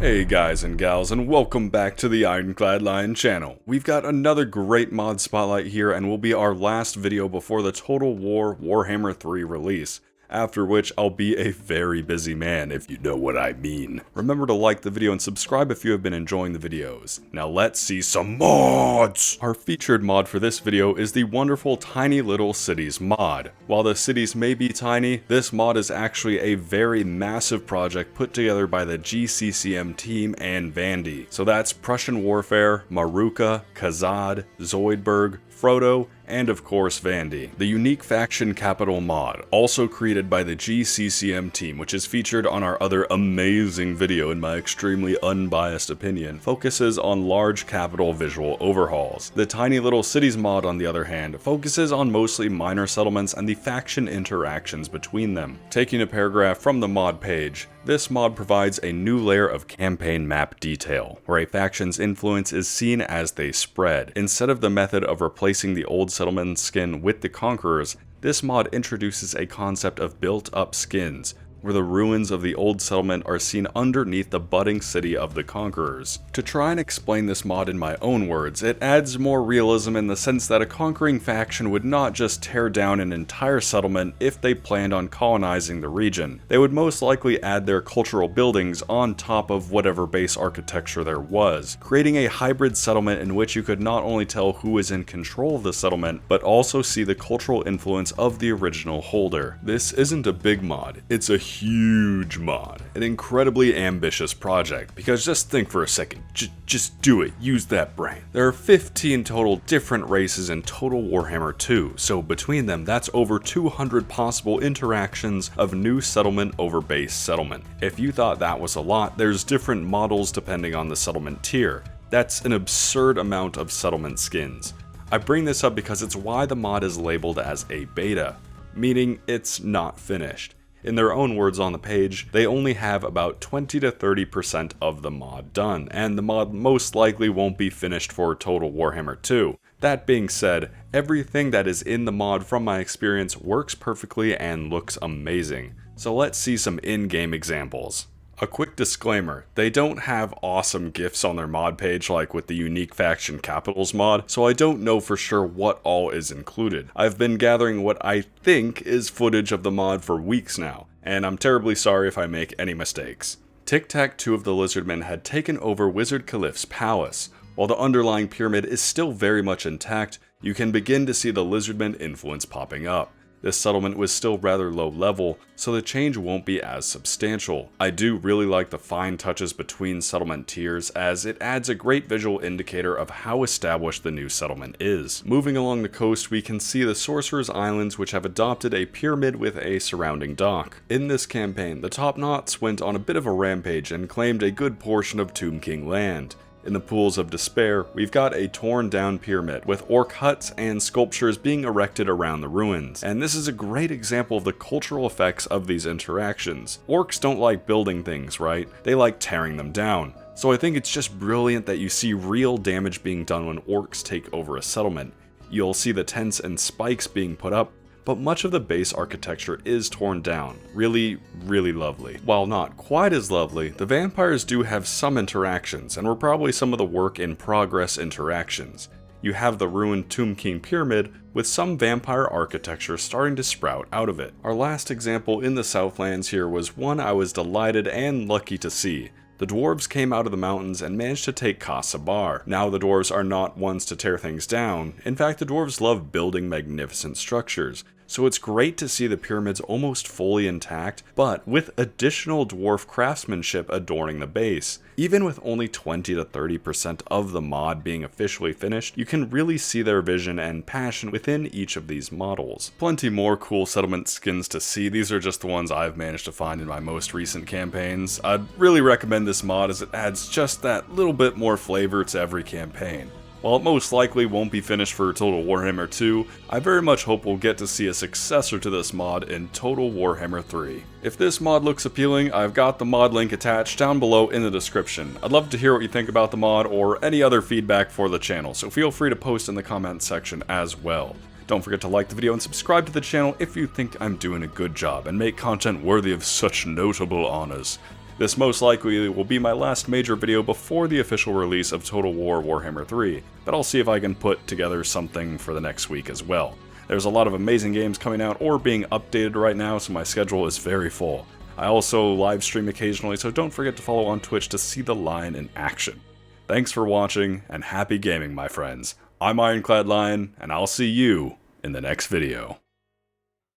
Hey guys and gals, and welcome back to the IroncladLion channel. We've got another great mod spotlight here, and will be our last video before the Total War Warhammer 3 release. After which, I'll be a very busy man, if you know what I mean. Remember to like the video and subscribe if you have been enjoying the videos. Now let's see some mods! Our featured mod for this video is the wonderful Tiny Little Cities mod. While the cities may be tiny, this mod is actually a very massive project put together by the GCCM team and Vandy. So that's Prussian Warfare, Maruka, Kazad, Zoidberg, Frodo, and of course Vandy. The unique faction capital mod, also created by the GCCM team, which is featured on our other amazing video in my extremely unbiased opinion, focuses on large capital visual overhauls. The Tiny Little Cities mod, on the other hand, focuses on mostly minor settlements and the faction interactions between them. Taking a paragraph from the mod page, this mod provides a new layer of campaign map detail, where a faction's influence is seen as they spread. Instead of the method of replacing the old settlement skin with the conquerors, this mod introduces a concept of built-up skins, where the ruins of the old settlement are seen underneath the budding city of the conquerors. To try and explain this mod in my own words, it adds more realism in the sense that a conquering faction would not just tear down an entire settlement if they planned on colonizing the region. They would most likely add their cultural buildings on top of whatever base architecture there was, creating a hybrid settlement in which you could not only tell who is in control of the settlement, but also see the cultural influence of the original holder. This isn't a big mod, it's a huge mod, an incredibly ambitious project, because just think for a second, just do it, use that brain. There are 15 total different races in Total Warhammer 2, so between them that's over 200 possible interactions of new settlement over base settlement. If you thought that was a lot, there's different models depending on the settlement tier. That's an absurd amount of settlement skins. I bring this up because it's why the mod is labeled as a beta, meaning it's not finished. In their own words on the page, they only have about 20 to 30% of the mod done, and the mod most likely won't be finished for Total Warhammer 2. That being said, everything that is in the mod from my experience works perfectly and looks amazing. So let's see some in-game examples. A quick disclaimer, they don't have awesome GIFs on their mod page like with the unique faction capitals mod, so I don't know for sure what all is included. I've been gathering what I think is footage of the mod for weeks now, and I'm terribly sorry if I make any mistakes. Tic-Tac-Toe of the Lizardmen had taken over Wizard Caliph's palace. While the underlying pyramid is still very much intact, you can begin to see the Lizardmen influence popping up. This settlement was still rather low level, so the change won't be as substantial. I do really like the fine touches between settlement tiers, as it adds a great visual indicator of how established the new settlement is. Moving along the coast, we can see the Sorcerer's Islands, which have adopted a pyramid with a surrounding dock. In this campaign, the Top Knots went on a bit of a rampage and claimed a good portion of Tomb King land. In the Pools of Despair, we've got a torn down pyramid with orc huts and sculptures being erected around the ruins, and this is a great example of the cultural effects of these interactions. Orcs don't like building things, right? They like tearing them down. So I think it's just brilliant that you see real damage being done when orcs take over a settlement. You'll see the tents and spikes being put up, but much of the base architecture is torn down. Really, really lovely. While not quite as lovely, the vampires do have some interactions, and were probably some of the work in progress interactions. You have the ruined Tomb King pyramid, with some vampire architecture starting to sprout out of it. Our last example in the Southlands here was one I was delighted and lucky to see. The dwarves came out of the mountains and managed to take Casa Bar. Now the dwarves are not ones to tear things down. In fact, the dwarves love building magnificent structures. So it's great to see the pyramids almost fully intact, but with additional dwarf craftsmanship adorning the base. Even with only 20 to 30% of the mod being officially finished, you can really see their vision and passion within each of these models. Plenty more cool settlement skins to see. These are just the ones I've managed to find in my most recent campaigns. I'd really recommend this mod as it adds just that little bit more flavor to every campaign. While it most likely won't be finished for Total Warhammer 2, I very much hope we'll get to see a successor to this mod in Total Warhammer 3. If this mod looks appealing, I've got the mod link attached down below in the description. I'd love to hear what you think about the mod or any other feedback for the channel, so feel free to post in the comments section as well. Don't forget to like the video and subscribe to the channel if you think I'm doing a good job and make content worthy of such notable honors. This most likely will be my last major video before the official release of Total War Warhammer 3, but I'll see if I can put together something for the next week as well. There's a lot of amazing games coming out or being updated right now, so my schedule is very full. I also live stream occasionally, so don't forget to follow on Twitch to see the line in action. Thanks for watching, and happy gaming, my friends. I'm IroncladLion, and I'll see you in the next video.